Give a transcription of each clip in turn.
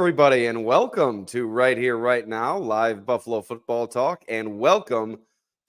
everybody, and welcome to Right Here, Right Now, live Buffalo football talk, and welcome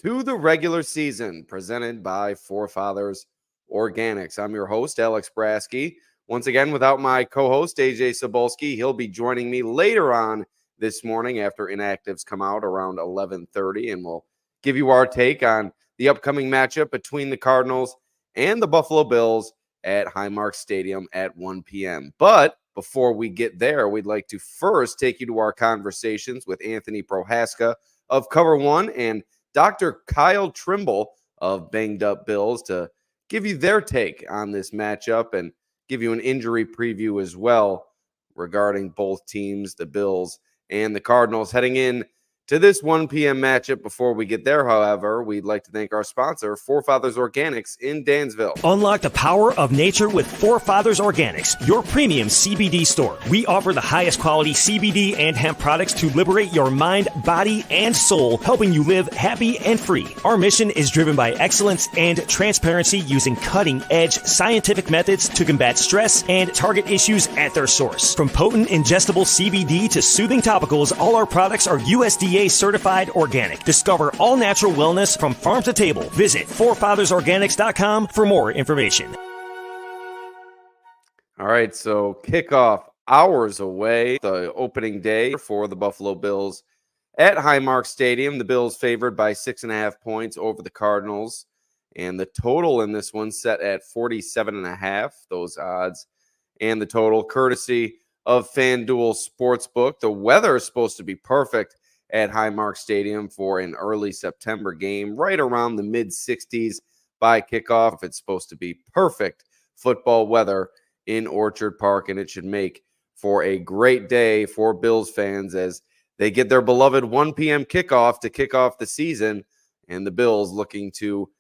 to the regular season presented by Forefathers Organics. I'm your host, Alex Brasky. Once again, without my co-host, Ajay Cybulski. He'll be joining me later on this morning after inactives come out around 11:30, and we'll give you our take on the upcoming matchup between the Cardinals and the Buffalo Bills at Highmark Stadium at 1 p.m. But before we get there, we'd like to first take you to our conversations with Anthony Prohaska of Cover One and Dr. Kyle Trimble of Banged Up Bills to give you their take on this matchup and give you an injury preview as well regarding both teams, the Bills and the Cardinals, heading in to this 1 p.m. matchup. Before we get there, however, we'd like to thank our sponsor, Forefathers Organics in Dansville. Unlock the power of nature with Forefathers Organics, your premium CBD store. We offer the highest quality CBD and hemp products to liberate your mind, body, and soul, helping you live happy and free. Our mission is driven by excellence and transparency, using cutting-edge scientific methods to combat stress and target issues at their source. From potent ingestible CBD to soothing topicals, all our products are USDA certified organic. Discover all natural wellness from farm to table. Visit forefathersorganics.com for more information. All right, so kickoff hours away, the opening day for the Buffalo Bills at Highmark Stadium. The Bills favored by 6.5 points over the Cardinals, and the total in this one set at 47.5. Those odds and the total courtesy of FanDuel Sportsbook. The weather is supposed to be perfect at Highmark Stadium for an early September game, right around the mid-60s by kickoff. It's supposed to be perfect football weather in Orchard Park, and it should make for a great day for Bills fans as they get their beloved 1 p.m. kickoff to kick off the season, and the Bills looking to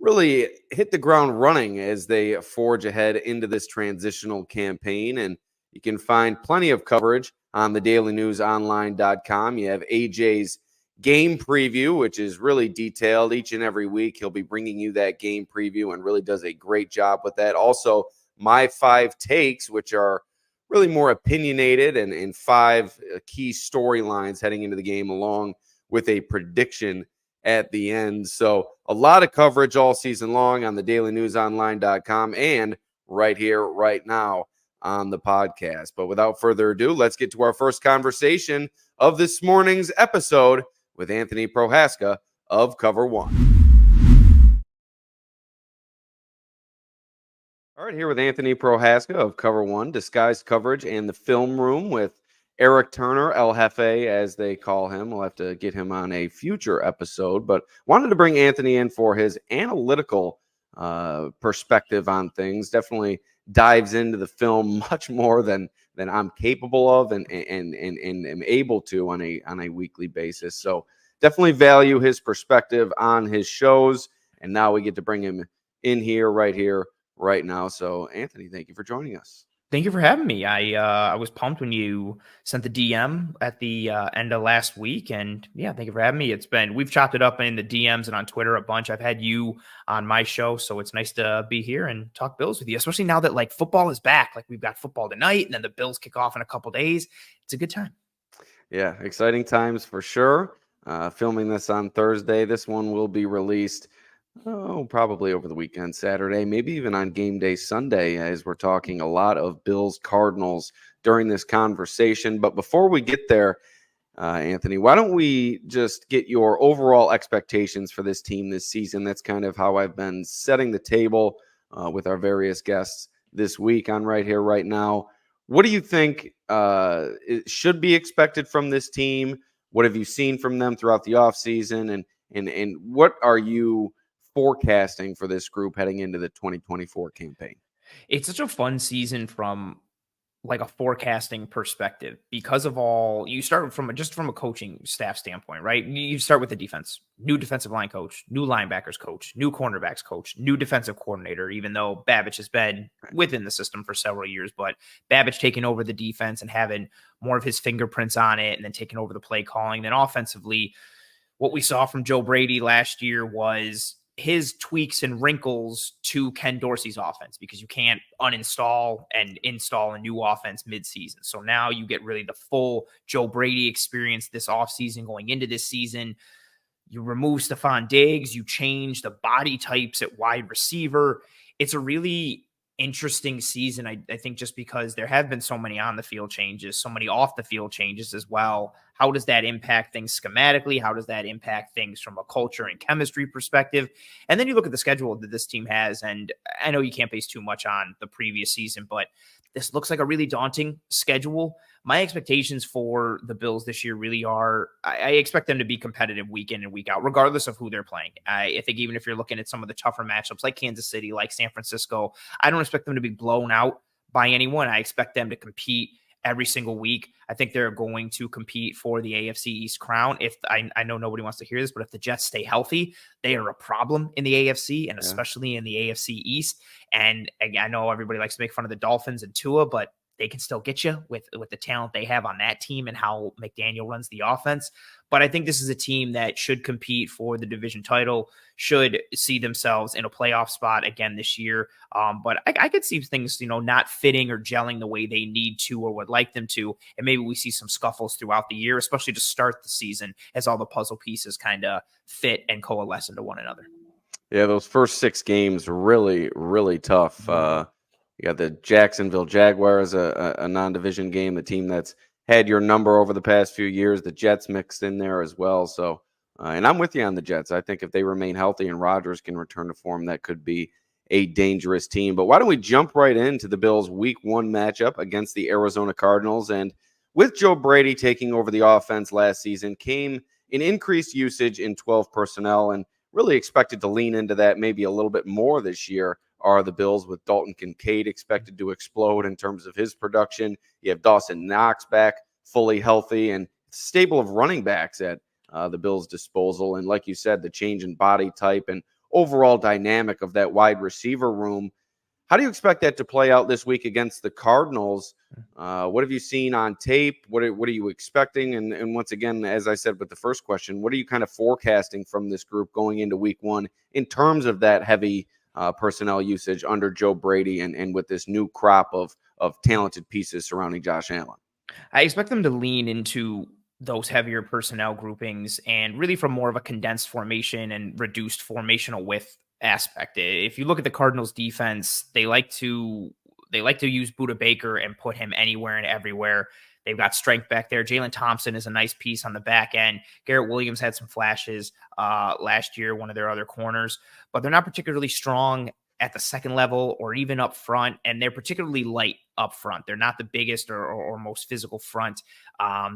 really hit the ground running as they forge ahead into this transitional campaign. And you can find plenty of coverage on the dailynewsonline.com. You have AJ's game preview, which is really detailed each and every week. He'll be bringing you that game preview and really does a great job with that. Also, my 5 takes, which are really more opinionated and 5 key storylines heading into the game, along with a prediction at the end. So a lot of coverage all season long on the dailynewsonline.com and right here, right now on the podcast. But without further ado, let's get to our first conversation of this morning's episode with Anthony Prohaska of Cover One. All right, here with Anthony Prohaska of Cover One, disguised coverage and the film room with Eric Turner, El Jefe, as they call him. We'll have to get him on a future episode, but wanted to bring Anthony in for his analytical perspective on things. Definitely dives into the film much more than I'm capable of and am able to on a weekly basis. So definitely value his perspective on his shows. And now we get to bring him in here, right now. So Anthony, thank you for joining us. Thank you for having me. I was pumped when you sent the DM at the end of last week, and yeah, thank you for having me. We've chopped it up in the DMs and on Twitter a bunch. I've had you on my show, so it's nice to be here and talk Bills with you, especially now that like football is back. Like we've got football tonight, and then the Bills kick off in a couple days. It's a good time. Yeah, exciting times for sure. Filming this on Thursday. This one will be released probably over the weekend, Saturday, maybe even on game day Sunday, as we're talking a lot of Bills-Cardinals during this conversation. But before we get there, Anthony, why don't we just get your overall expectations for this team this season? That's kind of how I've been setting the table with our various guests this week on Right Here, Right Now. What do you think it should be expected from this team? What have you seen from them throughout the offseason? And what are you forecasting for this group heading into the 2024 campaign? It's such a fun season from like a forecasting perspective because of all you start from a coaching staff standpoint, right? You start with the defense, new defensive line coach, new linebackers coach, new cornerbacks coach, new defensive coordinator, even though Babbage has been within the system for several years, but Babbage taking over the defense and having more of his fingerprints on it and then taking over the play calling. Then offensively, what we saw from Joe Brady last year was his tweaks and wrinkles to Ken Dorsey's offense, because you can't uninstall and install a new offense midseason. So now you get really the full Joe Brady experience this offseason going into this season. You remove Stephon Diggs, you change the body types at wide receiver. It's a really interesting season, I think, just because there have been so many on the field changes, so many off the field changes as well. How does that impact things schematically? How does that impact things from a culture and chemistry perspective? And then you look at the schedule that this team has, and I know you can't base too much on the previous season, but this looks like a really daunting schedule. My expectations for the Bills this year really are, I expect them to be competitive week in and week out, regardless of who they're playing. I think even if you're looking at some of the tougher matchups like Kansas City, like San Francisco, I don't expect them to be blown out by anyone. I expect them to compete every single week. I think they're going to compete for the AFC East crown. If I know nobody wants to hear this, but if the Jets stay healthy, they are a problem in the AFC, and especially in the AFC East. And I know everybody likes to make fun of the Dolphins and Tua, but they can still get you with the talent they have on that team and how McDaniel runs the offense. But I think this is a team that should compete for the division title, should see themselves in a playoff spot again this year. But I could see things, not fitting or gelling the way they need to or would like them to. And maybe we see some scuffles throughout the year, especially to start the season as all the puzzle pieces kind of fit and coalesce into one another. Yeah, those first 6 games are really, really tough. You got the Jacksonville Jaguars, a non-division game, the team that's had your number over the past few years. The Jets mixed in there as well. So, and I'm with you on the Jets. I think if they remain healthy and Rodgers can return to form, that could be a dangerous team. But why don't we jump right into the Bills' Week 1 matchup against the Arizona Cardinals? And with Joe Brady taking over the offense last season came an increased usage in 12 personnel, and really expected to lean into that maybe a little bit more this year are the Bills, with Dalton Kincaid expected to explode in terms of his production. You have Dawson Knox back fully healthy, and stable of running backs at the Bills' disposal. And like you said, the change in body type and overall dynamic of that wide receiver room. How do you expect that to play out this week against the Cardinals? What have you seen on tape? What are you expecting? And once again, as I said with the first question, what are you kind of forecasting from this group going into Week 1 in terms of that heavy personnel usage under Joe Brady and with this new crop of talented pieces surrounding Josh Allen? I expect them to lean into those heavier personnel groupings and really from more of a condensed formation and reduced formational width aspect. If you look at the Cardinals defense, they like to use Budda Baker and put him anywhere and everywhere. They've got strength back there. Jalen Thompson is a nice piece on the back end. Garrett Williams had some flashes last year, one of their other corners, but they're not particularly strong at the second level or even up front, and they're particularly light up front. They're not the biggest or most physical front.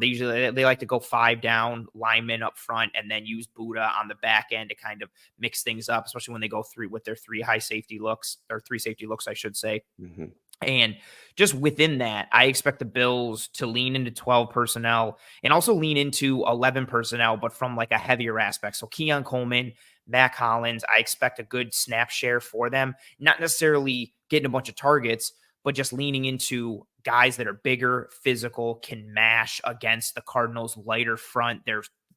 They like to go 5 down linemen up front and then use Budda on the back end to kind of mix things up, especially when they go through with their 3 safety looks, I should say. Mm-hmm. And just within that, I expect the Bills to lean into 12 personnel and also lean into 11 personnel, but from like a heavier aspect. So Keon Coleman, Mac Hollins, I expect a good snap share for them, not necessarily getting a bunch of targets, but just leaning into guys that are bigger, physical, can mash against the Cardinals' lighter front.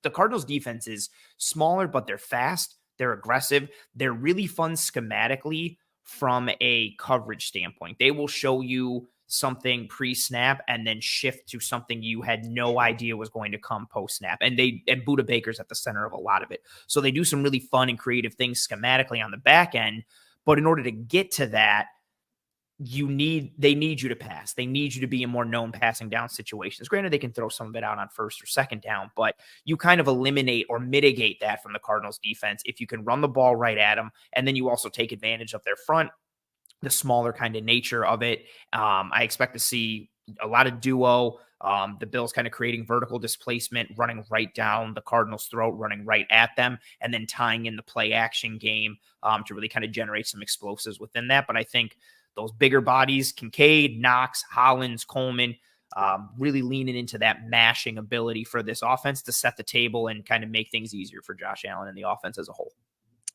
The Cardinals' defense is smaller, but they're fast. They're aggressive. They're really fun schematically from a coverage standpoint. They will show you something pre-snap and then shift to something you had no idea was going to come post-snap. And Budda Baker's at the center of a lot of it. So they do some really fun and creative things schematically on the back end. But in order to get to that, they need you to pass. They need you to be in more known passing down situations. Granted, they can throw some of it out on first or second down, but you kind of eliminate or mitigate that from the Cardinals defense if you can run the ball right at them. And then you also take advantage of their front, the smaller kind of nature of it. I expect to see a lot of duo. The Bills kind of creating vertical displacement, running right down the Cardinals' throat, running right at them, and then tying in the play action game to really kind of generate some explosives within that. But I think those bigger bodies, Kincaid, Knox, Hollins, Coleman, really leaning into that mashing ability for this offense to set the table and kind of make things easier for Josh Allen and the offense as a whole.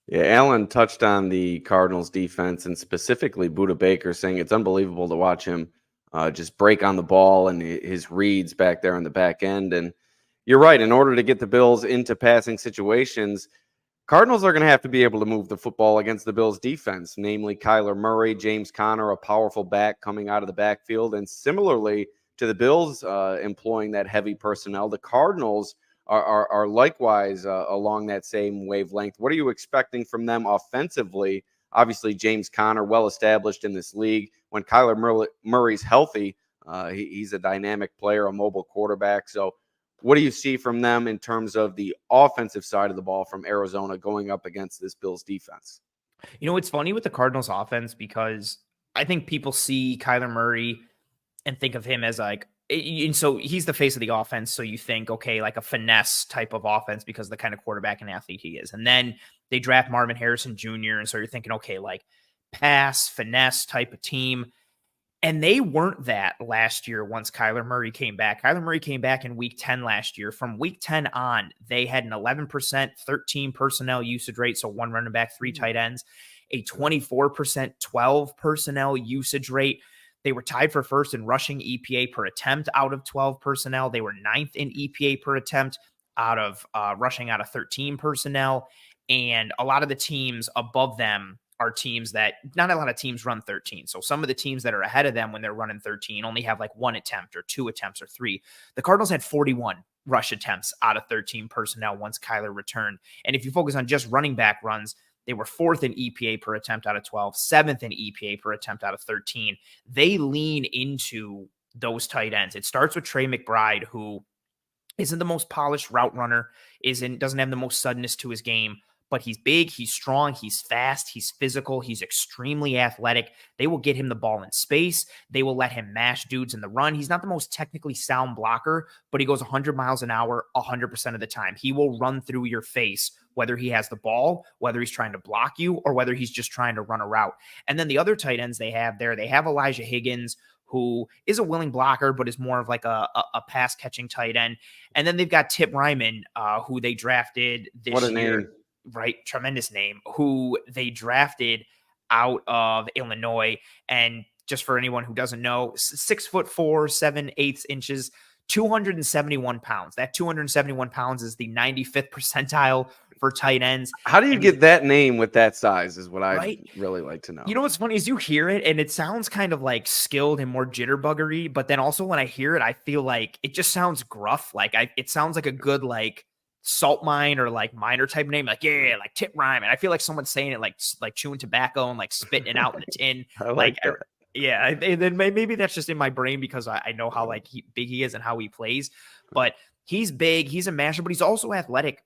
Yeah, Allen touched on the Cardinals defense and specifically Budda Baker, saying it's unbelievable to watch him just break on the ball and his reads back there on the back end. And you're right, in order to get the Bills into passing situations, Cardinals are going to have to be able to move the football against the Bills defense, namely Kyler Murray, James Conner, a powerful back coming out of the backfield. And similarly to the Bills employing that heavy personnel, the Cardinals are likewise along that same wavelength. What are you expecting from them offensively? Obviously, James Conner, well established in this league. When Kyler Murray's healthy, he's a dynamic player, a mobile quarterback. So what do you see from them in terms of the offensive side of the ball from Arizona going up against this Bills defense? You know, it's funny with the Cardinals offense because I think people see Kyler Murray and think of him as like, and so he's the face of the offense. So you think, okay, like a finesse type of offense because of the kind of quarterback and athlete he is. And then they draft Marvin Harrison Jr. And so you're thinking, okay, like pass, finesse type of team. And they weren't that last year once Kyler Murray came back. Kyler Murray came back in week 10 last year. From week 10 on, they had an 11%, 13 personnel usage rate. So one running back, 3 tight ends, a 24%, 12 personnel usage rate. They were tied for first in rushing EPA per attempt out of 12 personnel. They were 9th in EPA per attempt out of rushing out of 13 personnel. And a lot of the teams above them are teams that not a lot of teams run 13. So some of the teams that are ahead of them when they're running 13 only have like 1 attempt or 2 attempts or 3. The Cardinals had 41 rush attempts out of 13 personnel once Kyler returned. And if you focus on just running back runs, they were 4th in EPA per attempt out of 12, 7th in EPA per attempt out of 13. They lean into those tight ends. It starts with Trey McBride, who isn't the most polished route runner, doesn't have the most suddenness to his game, but he's big, he's strong, he's fast, he's physical, he's extremely athletic. They will get him the ball in space. They will let him mash dudes in the run. He's not the most technically sound blocker, but he goes 100 miles an hour 100% of the time. He will run through your face, whether he has the ball, whether he's trying to block you, or whether he's just trying to run a route. And then the other tight ends they have there, they have Elijah Higgins, who is a willing blocker, but is more of like a pass-catching tight end. And then they've got Tip Ryman, who they drafted this year. What a name. Right, tremendous name, who they drafted out of Illinois. And just for anyone who doesn't know, 6'4", 7/8 inches, 271 pounds. That 271 pounds is the 95th percentile for tight ends. How do you get that name with that size is what I really like to know. You know what's funny is you hear it and it sounds kind of like skilled and more jitterbuggery, but then also when I hear it, I feel like it just sounds gruff. Like it sounds like a good like salt mine or like miner type name, like like Tip Ryman. I feel like someone's saying it like chewing tobacco and like spitting it out in the tin. Yeah. And then maybe that's just in my brain because I know how like big he is and how he plays. But he's big, he's a masher, but he's also athletic.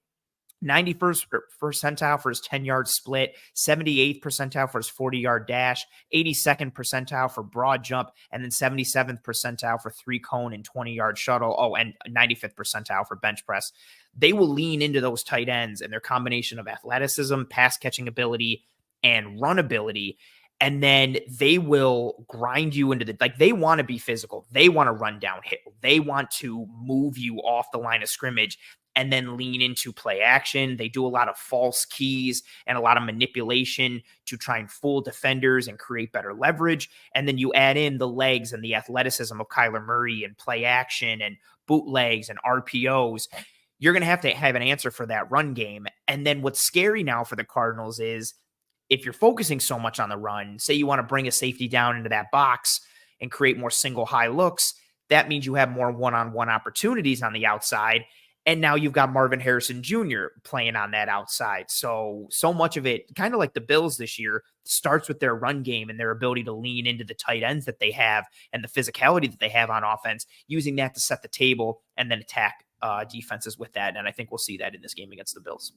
91st percentile for his 10-yard split, 78th percentile for his 40-yard dash, 82nd percentile for broad jump, and then 77th percentile for 3-cone and 20-yard shuttle. Oh, and 95th percentile for bench press. They will lean into those tight ends and their combination of athleticism, pass catching ability, and run ability. And then they will grind you into they want to be physical. They want to run downhill. They want to move you off the line of scrimmage and then lean into play action. They do a lot of false keys and a lot of manipulation to try and fool defenders and create better leverage. And then you add in the legs and the athleticism of Kyler Murray and play action and bootlegs and RPOs. You're going to have an answer for that run game. And then what's scary now for the Cardinals is if you're focusing so much on the run, say you want to bring a safety down into that box and create more single high looks, that means you have more one-on-one opportunities on the outside. And now you've got Marvin Harrison Jr. playing on that outside. So much of it, kind of like the Bills this year, starts with their run game and their ability to lean into the tight ends that they have and the physicality that they have on offense, using that to set the table and then attack defenses with that. And I think we'll see that in this game against the Bills.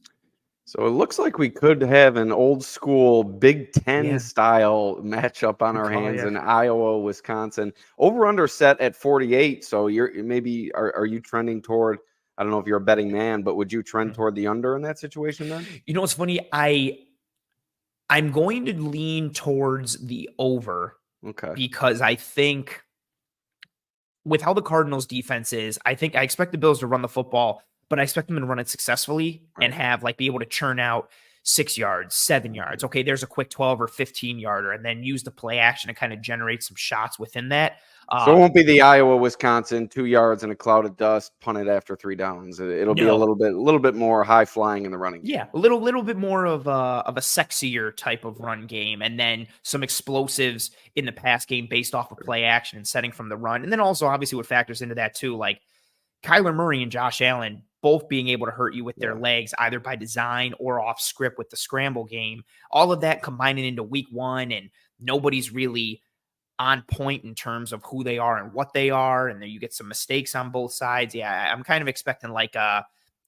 So it looks like we could have an old school Big Ten style matchup on our hands in Iowa, Wisconsin. Over under set at 48. So you're maybe are you trending toward? I don't know if you're a betting man, but would you trend toward the under in that situation then? You know what's funny? I'm going to lean towards the over. Okay. Because I think with how the Cardinals defense is, I expect the Bills to run the football, but I expect them to run it successfully and have be able to churn out 6 yards, 7 yards. Okay, there's a quick 12 or 15 yarder, and then use the play action to kind of generate some shots within that. So it won't be the Iowa, Wisconsin 2 yards in a cloud of dust, punted after 3 downs. It'll be a No. little bit more high flying in the running game. Yeah, a little bit more of a sexier type of run game, and then some explosives in the pass game based off of play action and setting from the run. And then also obviously what factors into that too, like Kyler Murray and Josh Allen both being able to hurt you with their legs, either by design or off script with the scramble game. All of that combining into week 1, and nobody's really on point in terms of who they are and what they are. And then you get some mistakes on both sides. Yeah, I'm kind of expecting like a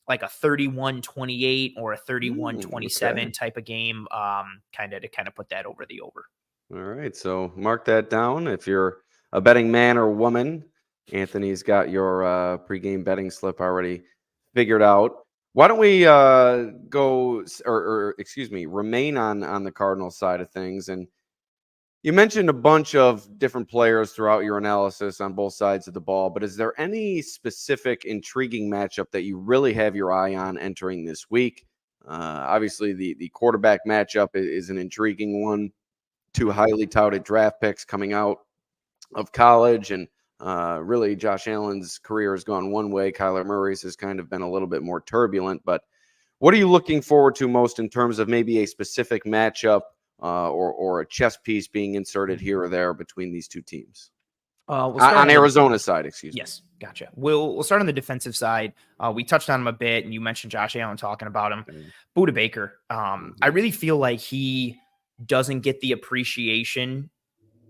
31-28 or a 31-27 type of game, kind of put that over the over. All right, so mark that down. If you're a betting man or woman, Anthony's got your pregame betting slip already figured out. Why don't we remain on the Cardinals side of things? And you mentioned a bunch of different players throughout your analysis on both sides of the ball, but is there any specific intriguing matchup that you really have your eye on entering this week? Obviously, the quarterback matchup is an intriguing one. 2 highly touted draft picks coming out of college, and really Josh Allen's career has gone one way. Kyler Murray's has kind of been a little bit more turbulent. But what are you looking forward to most in terms of maybe a specific matchup or a chess piece being inserted here or there between these two teams? On Arizona's side, excuse me. Yes, gotcha. We'll start on the defensive side. We touched on him a bit, and you mentioned Josh Allen talking about him. Budda Baker. I really feel like he doesn't get the appreciation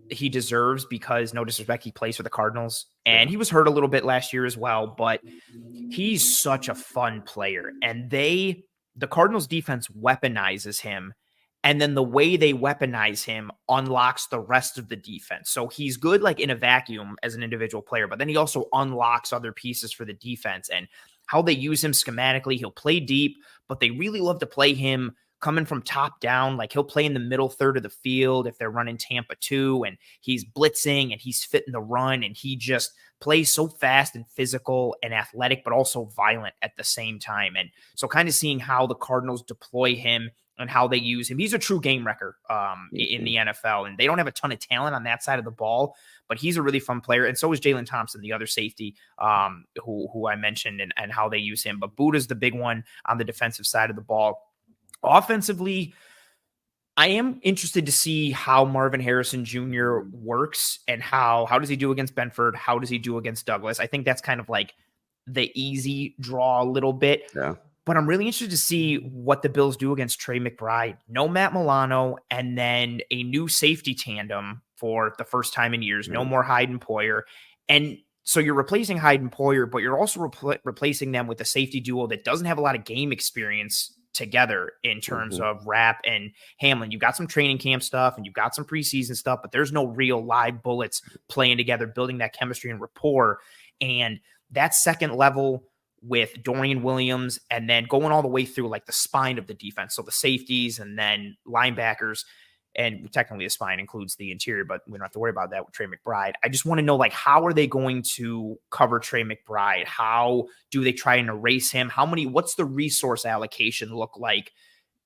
he deserves because, no disrespect, he plays for the Cardinals, and he was hurt a little bit last year as well, but he's such a fun player. And the Cardinals defense weaponizes him. And then the way they weaponize him unlocks the rest of the defense. So he's good like in a vacuum as an individual player, but then he also unlocks other pieces for the defense. And how they use him schematically, he'll play deep, but they really love to play him coming from top down. Like he'll play in the middle third of the field if they're running Tampa 2 and he's blitzing and he's fitting the run, and he just plays so fast and physical and athletic, but also violent at the same time. And so kind of seeing how the Cardinals deploy him and how they use him. He's a true game wrecker in the NFL, and they don't have a ton of talent on that side of the ball, but he's a really fun player. And so is Jalen Thompson, the other safety who I mentioned, and how they use him. But Budda's the big one on the defensive side of the ball. Offensively, I am interested to see how Marvin Harrison Jr. works, and how does he do against Benford? How does he do against Douglas? I think that's kind of like the easy draw a little bit. Yeah. But I'm really interested to see what the Bills do against Trey McBride. No Matt Milano, and then a new safety tandem for the first time in years. No more Hyde and Poyer. And so you're replacing Hyde and Poyer, but you're also replacing them with a safety duo that doesn't have a lot of game experience together in terms of Rapp and Hamlin. You've got some training camp stuff and you've got some preseason stuff, but there's no real live bullets playing together, building that chemistry and rapport. And that second level with Dorian Williams, and then going all the way through like the spine of the defense. So the safeties and then linebackers, and technically the spine includes the interior, but we don't have to worry about that with Trey McBride. I just want to know, like, how are they going to cover Trey McBride? How do they try and erase him? What's the resource allocation look like?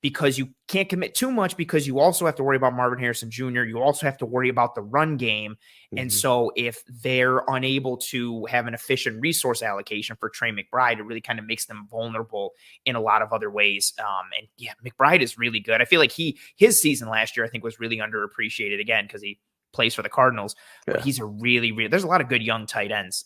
Because you can't commit too much, because you also have to worry about Marvin Harrison Jr. You also have to worry about the run game. And so if they're unable to have an efficient resource allocation for Trey McBride, it really kind of makes them vulnerable in a lot of other ways. And yeah, McBride is really good. I feel like his season last year, I think, was really underappreciated again, because he plays for the Cardinals, but he's a really, there's a lot of good young tight ends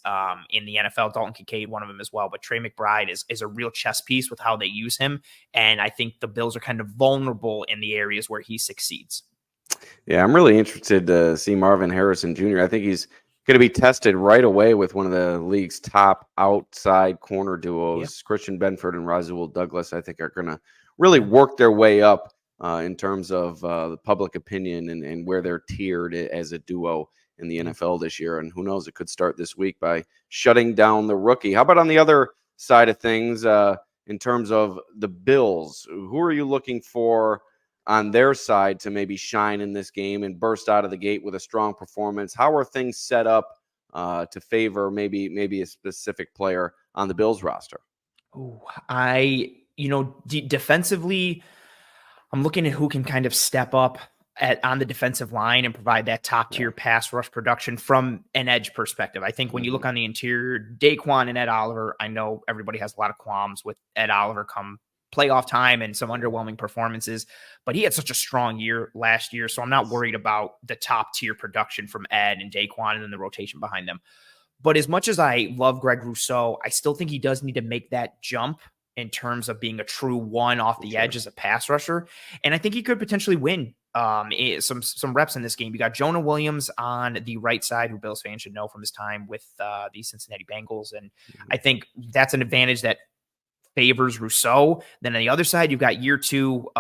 in the NFL. Dalton Kincaid, one of them as well, but Trey McBride is a real chess piece with how they use him. And I think the Bills are kind of vulnerable in the areas where he succeeds. Yeah, I'm really interested to see Marvin Harrison Jr. I think he's going to be tested right away with one of the league's top outside corner duos. Christian Benford and Rasul Douglas, I think, are going to really work their way up in terms of the public opinion and where they're tiered as a duo in the NFL this year. And who knows, it could start this week by shutting down the rookie. How about on the other side of things, in terms of the Bills? Who are you looking for on their side to maybe shine in this game and burst out of the gate with a strong performance? How are things set up to favor maybe a specific player on the Bills roster? Defensively, I'm looking at who can kind of step up on the defensive line and provide that top tier pass rush production from an edge perspective. I think when you look on the interior, Daquan and Ed Oliver, I know everybody has a lot of qualms with Ed Oliver come playoff time and some underwhelming performances, but he had such a strong year last year. So I'm not worried about the top tier production from Ed and Daquan and then the rotation behind them. But as much as I love Greg Rousseau, I still think he does need to make that jump in terms of being a true one off the edge as a pass rusher. And I think he could potentially win some reps in this game. You got Jonah Williams on the right side, who Bills fans should know from his time with the Cincinnati Bengals. And I think that's an advantage that favors Rousseau. Then on the other side, you've got year two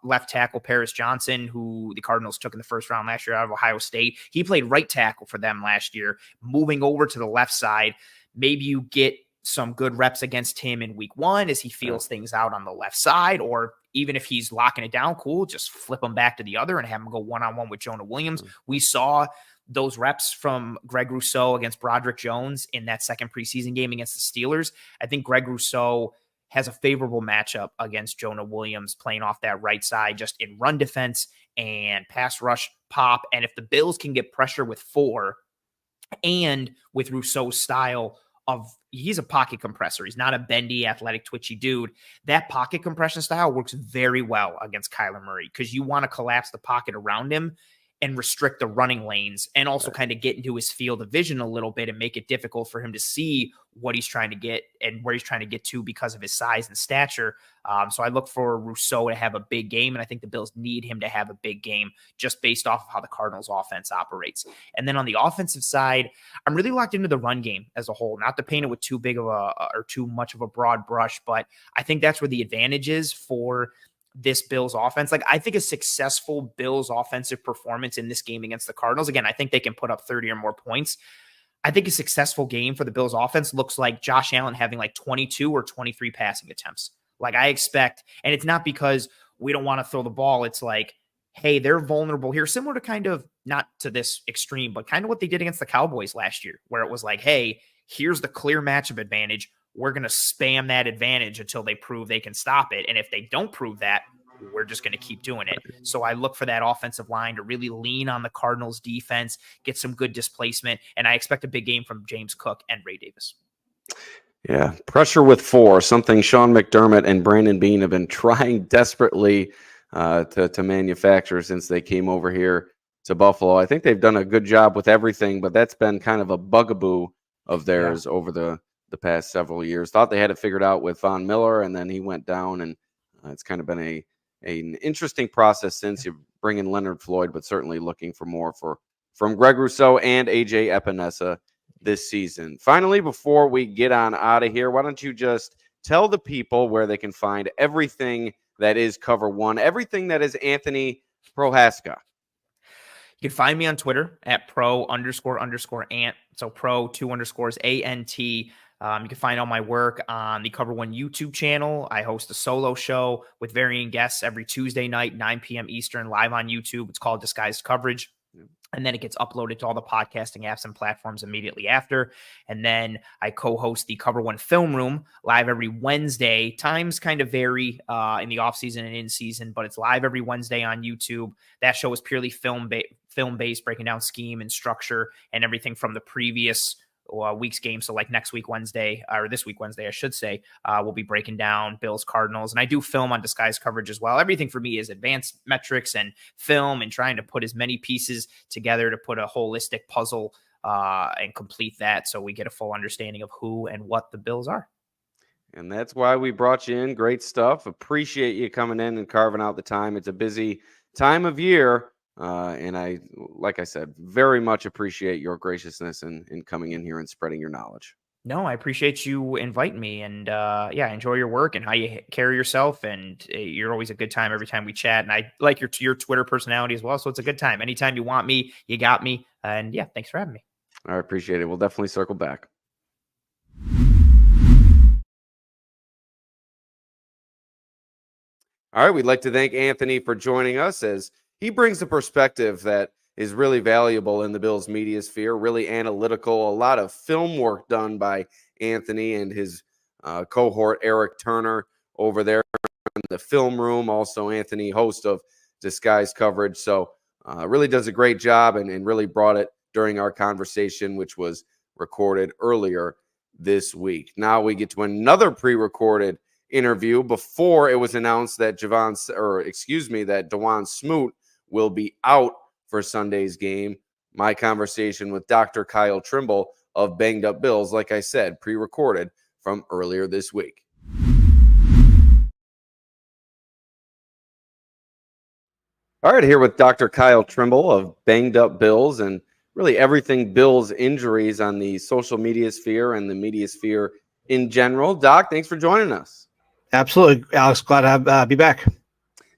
left tackle Paris Johnson, who the Cardinals took in the first round last year out of Ohio State. He played right tackle for them last year. Moving over to the left side, maybe you get some good reps against him in week one as he feels things out on the left side, or even if he's locking it down, cool, just flip him back to the other and have him go one-on-one with Jonah Williams. We saw those reps from Greg Rousseau against Broderick Jones in that second preseason game against the Steelers. I think Greg Rousseau has a favorable matchup against Jonah Williams playing off that right side, just in run defense and pass rush pop. And if the Bills can get pressure with 4 and with Rousseau's style of, he's a pocket compressor. He's not a bendy, athletic, twitchy dude. That pocket compression style works very well against Kyler Murray because you want to collapse the pocket around him and restrict the running lanes and also kind of get into his field of vision a little bit and make it difficult for him to see what he's trying to get and where he's trying to get to because of his size and stature. So I look for Rousseau to have a big game, and I think the Bills need him to have a big game just based off of how the Cardinals offense operates. And then on the offensive side, I'm really locked into the run game as a whole, not to paint it with too big of a or too much of a broad brush, but I think that's where the advantage is for this Bills offense. Like, I think a successful Bills offensive performance in this game against the Cardinals, again, I think they can put up 30 or more points. I think a successful game for the Bills offense looks like Josh Allen having like 22 or 23 passing attempts. Like, I expect, and it's not because we don't want to throw the ball. It's like, hey, they're vulnerable here, similar to kind of, not to this extreme, but kind of what they did against the Cowboys last year, where it was like, hey, here's the clear matchup advantage. We're going to spam that advantage until they prove they can stop it. And if they don't prove that, we're just going to keep doing it. So I look for that offensive line to really lean on the Cardinals defense, get some good displacement. And I expect a big game from James Cook and Ray Davis. Yeah. Pressure with 4, something Sean McDermott and Brandon Beane have been trying desperately to manufacture since they came over here to Buffalo. I think they've done a good job with everything, but that's been kind of a bugaboo of theirs over the past several years. Thought they had it figured out with Von Miller, and then he went down, and it's kind of been an interesting process since you bring in Leonard Floyd, but certainly looking for more from Greg Rousseau and AJ Epinesa this season. Finally, before we get on out of here, why don't you just tell the people where they can find everything that is Cover One, everything that is Anthony Prohaska. You can find me on Twitter at pro__ant. So pro 2 ANT. You can find all my work on the Cover One YouTube channel. I host a solo show with varying guests every Tuesday night, 9 p.m. Eastern, live on YouTube. It's called Disguised Coverage. And then it gets uploaded to all the podcasting apps and platforms immediately after. And then I co-host the Cover One Film Room live every Wednesday. Times kind of vary in the off-season and in-season, but it's live every Wednesday on YouTube. That show is purely film-based, breaking down scheme and structure and everything from the previous week's game. So like next week, Wednesday, or this week, Wednesday, I should say, we'll be breaking down Bills-Cardinals. And I do film on Disguised Coverage as well. Everything for me is advanced metrics and film and trying to put as many pieces together to put a holistic puzzle and complete that so we get a full understanding of who and what the Bills are. And that's why we brought you in. Great stuff. Appreciate you coming in and carving out the time. It's a busy time of year. And I, like I said, very much appreciate your graciousness in coming in here and spreading your knowledge. No, I appreciate you inviting me, and enjoy your work and how you carry yourself. And you're always a good time every time we chat. And I like your Twitter personality as well. So it's a good time. Anytime you want me, you got me. And yeah, thanks for having me. I appreciate it. We'll definitely circle back. All right. We'd like to thank Anthony for joining us, as he brings a perspective that is really valuable in the Bills media sphere, really analytical, a lot of film work done by Anthony and his cohort, Eric Turner, over there in the film room. Also, Anthony, host of Disguise Coverage. So really does a great job and really brought it during our conversation, which was recorded earlier this week. Now we get to another pre-recorded interview before it was announced that that Dewan Smoot will be out for Sunday's game. My conversation with Dr. Kyle Trimble of Banged Up Bills, like I said, pre-recorded from earlier this week. All right, here with Dr. Kyle Trimble of Banged Up Bills and really everything Bills injuries on the social media sphere and the media sphere in general. Doc, thanks for joining us. Absolutely, Alex. Glad to be back.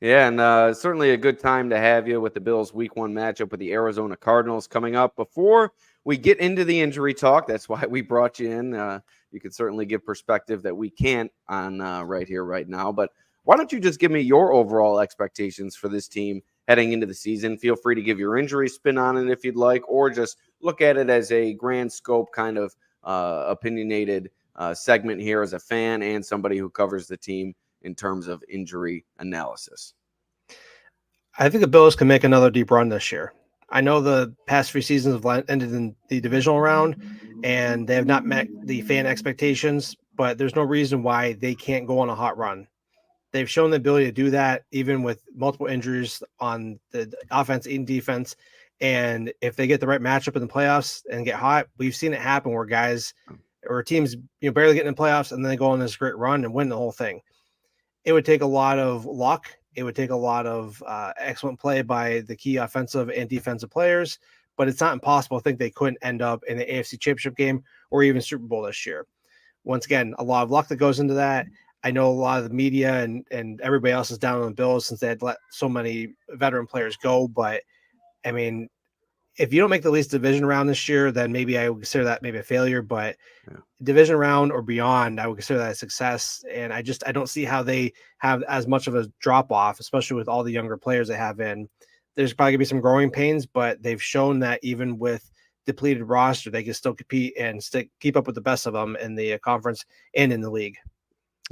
Yeah, and certainly a good time to have you with the Bills' Week 1 matchup with the Arizona Cardinals coming up. Before we get into the injury talk, that's why we brought you in. You could certainly give perspective that we can't on right here, right now. But why don't you just give me your overall expectations for this team heading into the season? Feel free to give your injury spin on it if you'd like, or just look at it as a grand scope kind of opinionated segment here as a fan and somebody who covers the team in terms of injury analysis. I think the Bills can make another deep run this year. I know the past few seasons have ended in the divisional round, and they have not met the fan expectations, but there's no reason why they can't go on a hot run. They've shown the ability to do that even with multiple injuries on the offense and defense. And if they get the right matchup in the playoffs and get hot, we've seen it happen where guys or teams barely get in the playoffs and then they go on this great run and win the whole thing. It would take a lot of luck. It would take a lot of excellent play by the key offensive and defensive players, but it's not impossible to think they couldn't end up in the AFC Championship game or even Super Bowl this year. Once again, a lot of luck that goes into that. I know a lot of the media and everybody else is down on the Bills since they had let so many veteran players go. But, I mean, if you don't make the least division round this year, then maybe I would consider that maybe a failure. But division round or beyond, I would consider that a success. And I don't see how they have as much of a drop-off, especially with all the younger players they have in. There's probably going to be some growing pains, but they've shown that even with depleted roster, they can still compete and keep up with the best of them in the conference and in the league.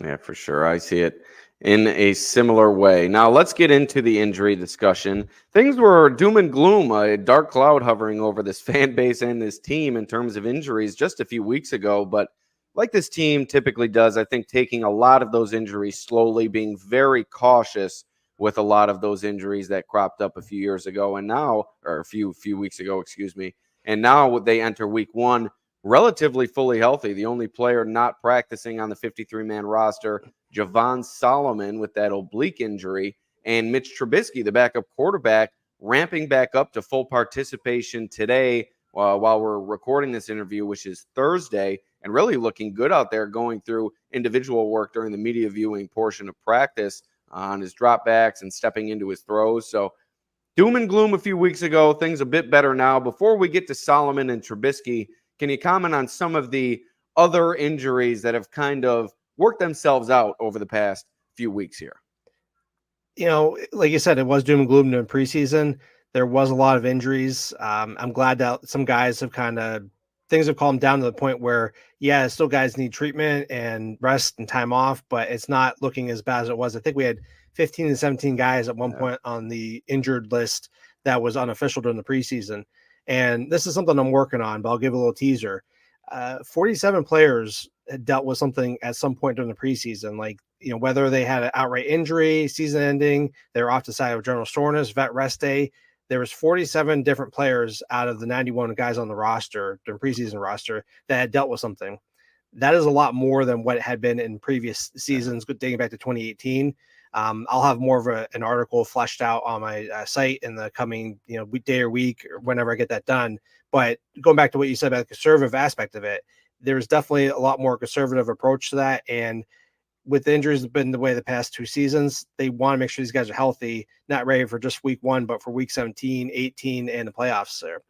Yeah, for sure. I see it in a similar way. Now, let's get into the injury discussion. Things were doom and gloom, a dark cloud hovering over this fan base and this team in terms of injuries just a few weeks ago. But like this team typically does, I think taking a lot of those injuries slowly, being very cautious with a lot of those injuries that cropped up a few years ago and now, or a few weeks ago, excuse me. And now they enter week 1 relatively fully healthy. The only player not practicing on the 53-man roster, Javon Solomon with that oblique injury, and Mitch Trubisky, the backup quarterback, ramping back up to full participation today while we're recording this interview, which is Thursday, and really looking good out there going through individual work during the media viewing portion of practice on his dropbacks and stepping into his throws. So doom and gloom a few weeks ago, things a bit better now. Before we get to Solomon and Trubisky, can you comment on some of the other injuries that have kind of worked themselves out over the past few weeks here? Like you said, it was doom and gloom in preseason. There was a lot of injuries. I'm glad that some guys have things have calmed down to the point where, still guys need treatment and rest and time off, but it's not looking as bad as it was. I think we had 15 to 17 guys at one point on the injured list that was unofficial during the preseason. And this is something I'm working on, but I'll give a little teaser. 47 players had dealt with something at some point during the preseason, whether they had an outright injury, season ending, they were off the side of general soreness, vet rest day. There was 47 different players out of the 91 guys on the roster, the preseason roster, that had dealt with something. That is a lot more than what it had been in previous seasons, dating back to 2018. I'll have more of an article fleshed out on my site in the coming, weekday or week or whenever I get that done. But going back to what you said about the conservative aspect of it, there's definitely a lot more conservative approach to that. And with the injuries have been the way the past 2 seasons, they want to make sure these guys are healthy, not ready for just week 1, but for week 17, 18, and the playoffs there.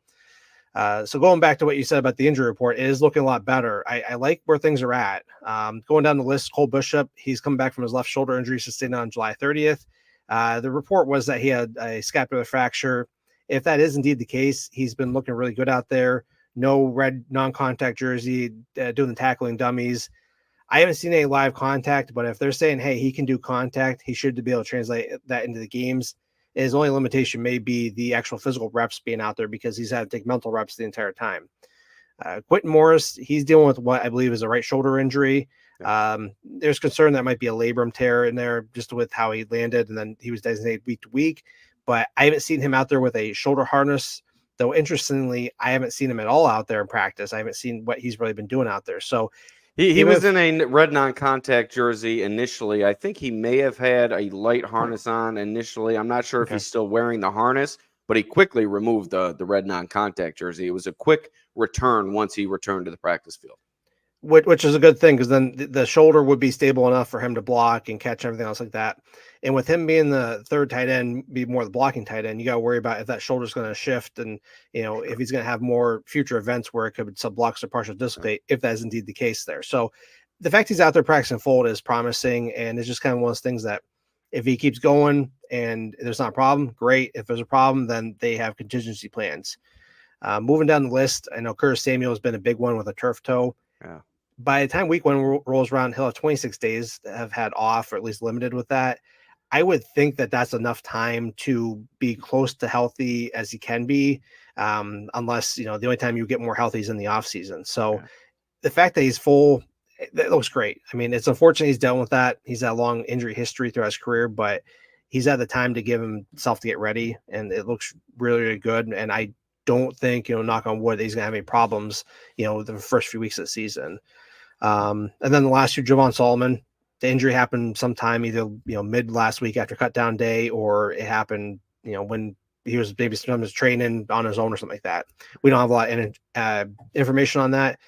So going back to what you said about the injury report, it is looking a lot better. I like where things are at. Going down the list, Cole Bishop, he's coming back from his left shoulder injury sustained on July 30th. The report was that he had a scapular fracture. If that is indeed the case, he's been looking really good out there. No red non-contact jersey, doing the tackling dummies. I haven't seen any live contact, but if they're saying, hey, he can do contact, he should be able to translate that into the games. His only limitation may be the actual physical reps being out there because he's had to take mental reps the entire time. Quentin Morris, he's dealing with what I believe is a right shoulder injury. There's concern that might be a labrum tear in there just with how he landed, and then he was designated week to week. But I haven't seen him out there with a shoulder harness, though interestingly, I haven't seen him at all out there in practice. I haven't seen what he's really been doing out there. So he was in a red non-contact jersey initially. I think he may have had a light harness on initially. I'm not sure if he's still wearing the harness, but he quickly removed the red non-contact jersey. It was a quick return once he returned to the practice field. Which is a good thing because then the shoulder would be stable enough for him to block and catch everything else like that. And with him being the third tight end, be more the blocking tight end, you got to worry about if that shoulder's going to shift and, if he's going to have more future events where it could sub-blocks or partial dislocate, if that is indeed the case there. So the fact he's out there practicing fold is promising, and it's just kind of one of those things that if he keeps going and there's not a problem, great. If there's a problem, then they have contingency plans. Moving down the list, I know Curtis Samuel has been a big one with a turf toe. Yeah. By the time week one rolls around, he'll have 26 days to have had off, or at least limited with that. I would think that that's enough time to be close to healthy as he can be, unless, the only time you get more healthy is in the off season. So the fact that he's full, that looks great. I mean, it's unfortunate he's dealt with that. He's had a long injury history throughout his career, but he's had the time to give himself to get ready, and it looks really, really good. And I don't think, knock on wood, that he's going to have any problems, the first few weeks of the season. And then the last two, Javon Solomon, the injury happened sometime either, mid last week after cut down day, or it happened, when he was maybe sometimes training on his own or something like that. We don't have a lot of information on that.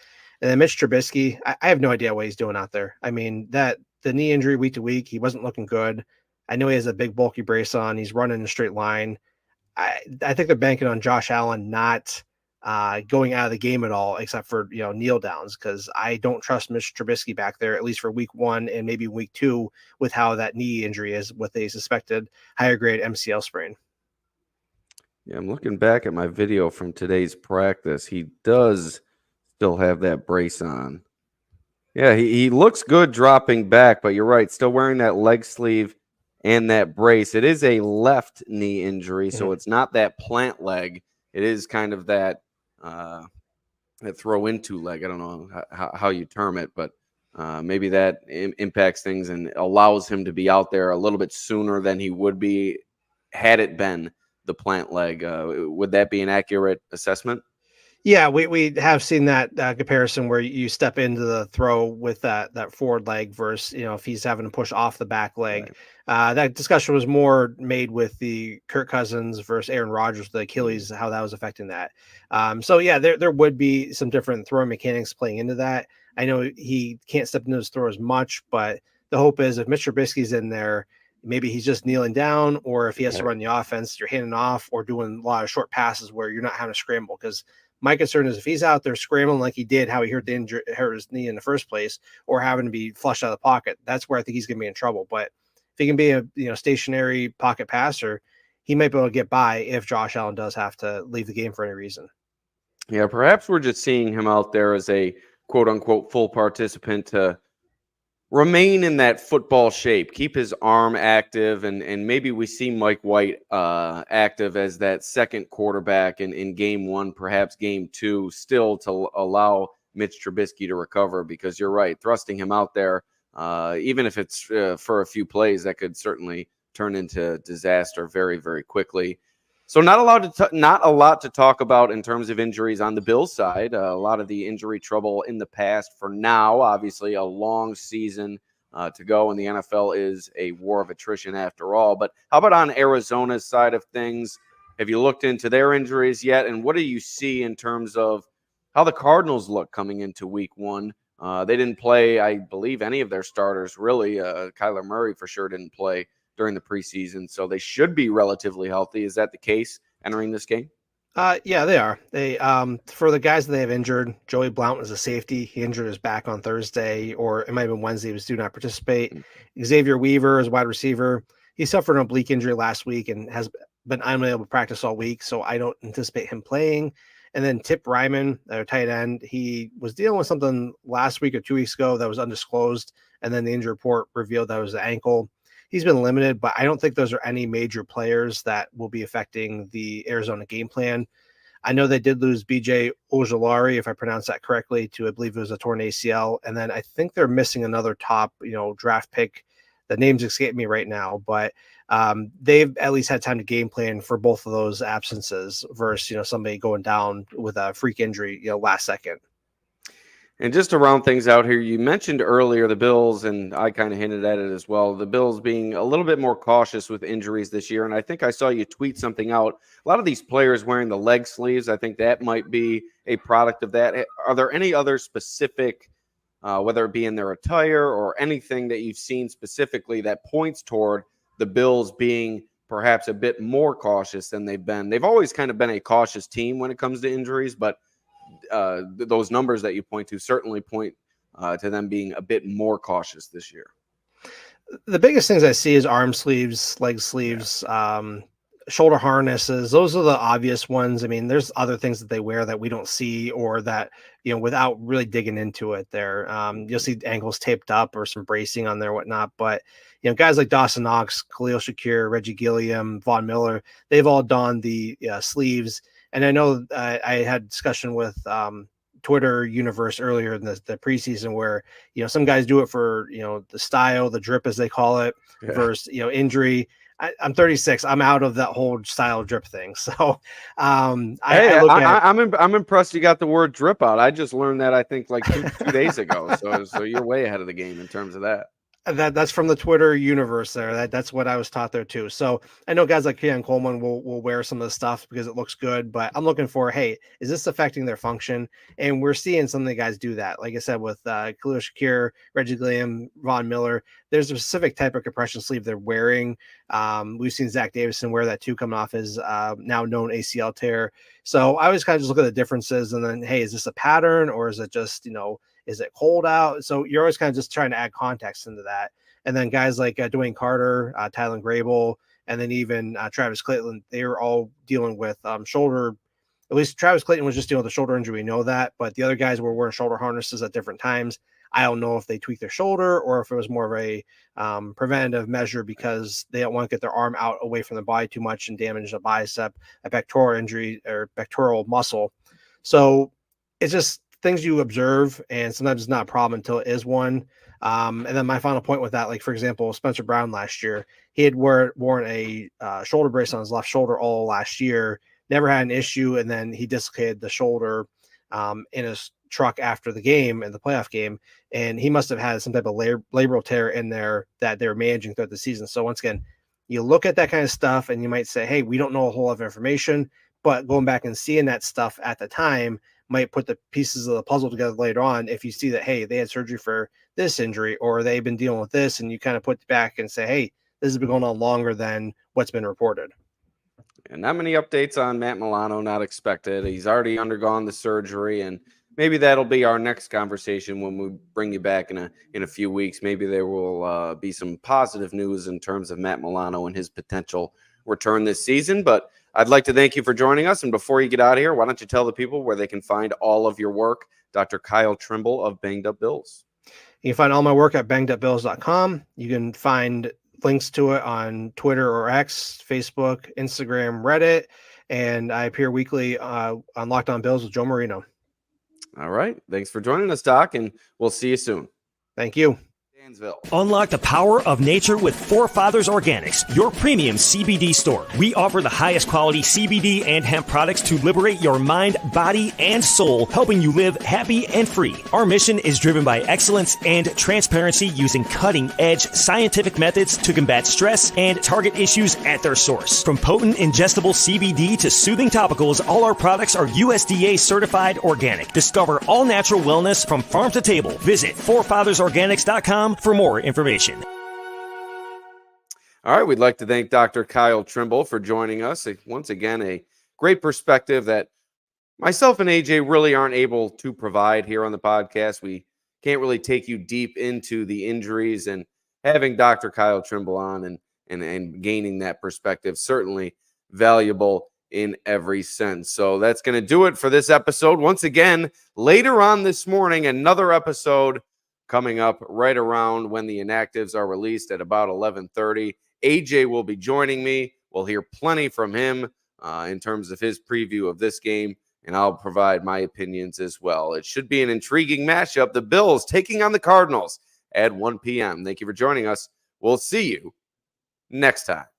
And then Mitch Trubisky, I have no idea what he's doing out there. I mean, the knee injury week to week, he wasn't looking good. I know he has a big bulky brace on. He's running in a straight line. I think they're banking on Josh Allen not going out of the game at all, except for, kneel downs, because I don't trust Mitch Trubisky back there, at least for week one and maybe week two, with how that knee injury is with a suspected higher grade MCL sprain. Yeah, I'm looking back at my video from today's practice. He does still have that brace on. Yeah, he looks good dropping back, but you're right, still wearing that leg sleeve and that brace. It is a left knee injury, so it's not that plant leg. It is kind of that throw into leg. I don't know how you term it, but maybe that impacts things and allows him to be out there a little bit sooner than he would be had it been the plant leg. Would that be an accurate assessment? Yeah, we have seen that comparison where you step into the throw with that forward leg versus, if he's having to push off the back leg. Right. That discussion was more made with the Kirk Cousins versus Aaron Rodgers, the Achilles, how that was affecting that. So yeah, there would be some different throwing mechanics playing into that. I know he can't step into his throw as much, but the hope is if Mr. Trubisky's in there, maybe he's just kneeling down, or if he has to run the offense, you're handing off or doing a lot of short passes where you're not having to scramble. Because my concern is if he's out there scrambling like he did, how he hurt his knee in the first place, or having to be flushed out of the pocket, that's where I think he's going to be in trouble. But if he can be a stationary pocket passer, he might be able to get by if Josh Allen does have to leave the game for any reason. Yeah, perhaps we're just seeing him out there as a quote unquote full participant to remain in that football shape, keep his arm active, and maybe we see Mike White active as that second quarterback in game one, perhaps game two, still to allow Mitch Trubisky to recover, because you're right, thrusting him out there, even if it's for a few plays, that could certainly turn into disaster very, very quickly. So not a lot to talk about in terms of injuries on the Bills side. A lot of the injury trouble in the past for now. Obviously, a long season to go, and the NFL is a war of attrition after all. But how about on Arizona's side of things? Have you looked into their injuries yet? And what do you see in terms of how the Cardinals look coming into week one? They didn't play, I believe, any of their starters, really. Kyler Murray for sure didn't play during the preseason, so they should be relatively healthy. Is that the case entering this game? Yeah, they are. They for the guys that they have injured, Joey Blount was a safety. He injured his back on Thursday, or it might have been Wednesday. He was do not participate. Xavier Weaver is a wide receiver. He suffered an oblique injury last week and has been unable to practice all week, so I don't anticipate him playing. And then Tip Ryman, their tight end, he was dealing with something last week or 2 weeks ago that was undisclosed. And then the injury report revealed that it was the ankle. He's been limited, but I don't think those are any major players that will be affecting the Arizona game plan. I know they did lose BJ Ojulari, if I pronounced that correctly, to I believe it was a torn ACL. And then I think they're missing another top, draft pick. The names escape me right now, but they've at least had time to game plan for both of those absences versus, somebody going down with a freak injury, last second. And just to round things out here, you mentioned earlier the Bills, and I kind of hinted at it as well, the Bills being a little bit more cautious with injuries this year. And I think I saw you tweet something out. A lot of these players wearing the leg sleeves, I think that might be a product of that. Are there any other specific, whether it be in their attire or anything that you've seen specifically that points toward the Bills being perhaps a bit more cautious than they've been? They've always kind of been a cautious team when it comes to injuries, but those numbers that you point to certainly point to them being a bit more cautious this year. The biggest things I see is arm sleeves, leg sleeves, shoulder harnesses. Those are the obvious ones. I mean, there's other things that they wear that we don't see, or that, without really digging into it there, you'll see ankles taped up or some bracing on there, whatnot. But, guys like Dawson Knox, Khalil Shakir, Reggie Gilliam, Von Miller, they've all donned the sleeves. And I know I had discussion with Twitter universe earlier in the preseason where, some guys do it for, the style, the drip, as they call it, versus, injury. I'm 36. I'm out of that whole style drip thing. So I'm impressed you got the word drip out. I just learned that, I think, like two days ago. So you're way ahead of the game in terms of that. That's from the Twitter universe there. That's what I was taught there too. So I know guys like Keon Coleman will wear some of the stuff because it looks good, but I'm looking for, hey, is this affecting their function? And we're seeing some of the guys do that. Like I said, with Khalil Shakir, Reggie Gilliam, Von Miller, there's a specific type of compression sleeve they're wearing. We've seen Zach Davison wear that too, coming off his now known ACL tear. So I always kind of just look at the differences and then, hey, is this a pattern, or is it just, is it cold out? So you're always kind of just trying to add context into that. And then guys like Dwayne Carter, Tylen Grable, and then even Travis Clayton, they were all dealing with shoulder. At least Travis Clayton was just dealing with a shoulder injury. We know that. But the other guys were wearing shoulder harnesses at different times. I don't know if they tweaked their shoulder or if it was more of a preventative measure because they don't want to get their arm out away from the body too much and damage a bicep, a pectoral injury, or pectoral muscle. So it's just things you observe, and sometimes it's not a problem until it is one. And then my final point with that, like, for example, Spencer Brown last year, he had worn a shoulder brace on his left shoulder all last year, never had an issue, and then he dislocated the shoulder in his truck after the game, in the playoff game, and he must have had some type of labral tear in there that they were managing throughout the season. So once again, you look at that kind of stuff, and you might say, hey, we don't know a whole lot of information, but going back and seeing that stuff at the time might put the pieces of the puzzle together later on. If you see that, hey, they had surgery for this injury, or they've been dealing with this, and you kind of put back and say, hey, this has been going on longer than what's been reported. And not many updates on Matt Milano, not expected. He's already undergone the surgery, and maybe that'll be our next conversation when we bring you back in a few weeks. Maybe there will be some positive news in terms of Matt Milano and his potential return this season. But I'd like to thank you for joining us. And before you get out of here, why don't you tell the people where they can find all of your work? Dr. Kyle Trimble of Banged Up Bills. You can find all my work at bangedupbills.com. You can find links to it on Twitter or X, Facebook, Instagram, Reddit, and I appear weekly on Locked On Bills with Joe Marino. All right. Thanks for joining us, Doc, and we'll see you soon. Thank you. Dansville. Unlock the power of nature with Forefathers Organics, your premium CBD store. We offer the highest quality CBD and hemp products to liberate your mind, body, and soul, helping you live happy and free. Our mission is driven by excellence and transparency, using cutting-edge scientific methods to combat stress and target issues at their source. From potent ingestible CBD to soothing topicals, all our products are USDA certified organic. Discover all natural wellness from farm to table. Visit forefathersorganics.com for more information. All right, we'd like to thank Dr. Kyle Trimble for joining us. Once again, a great perspective that myself and AJ really aren't able to provide here on the podcast. We can't really take you deep into the injuries, and having Dr. Kyle Trimble on and gaining that perspective, certainly valuable in every sense. So that's going to do it for this episode. Once again, later on this morning, another episode coming up right around when the inactives are released at about 11:30. AJ will be joining me. We'll hear plenty from him in terms of his preview of this game, and I'll provide my opinions as well. It should be an intriguing matchup. The Bills taking on the Cardinals at 1 p.m. Thank you for joining us. We'll see you next time.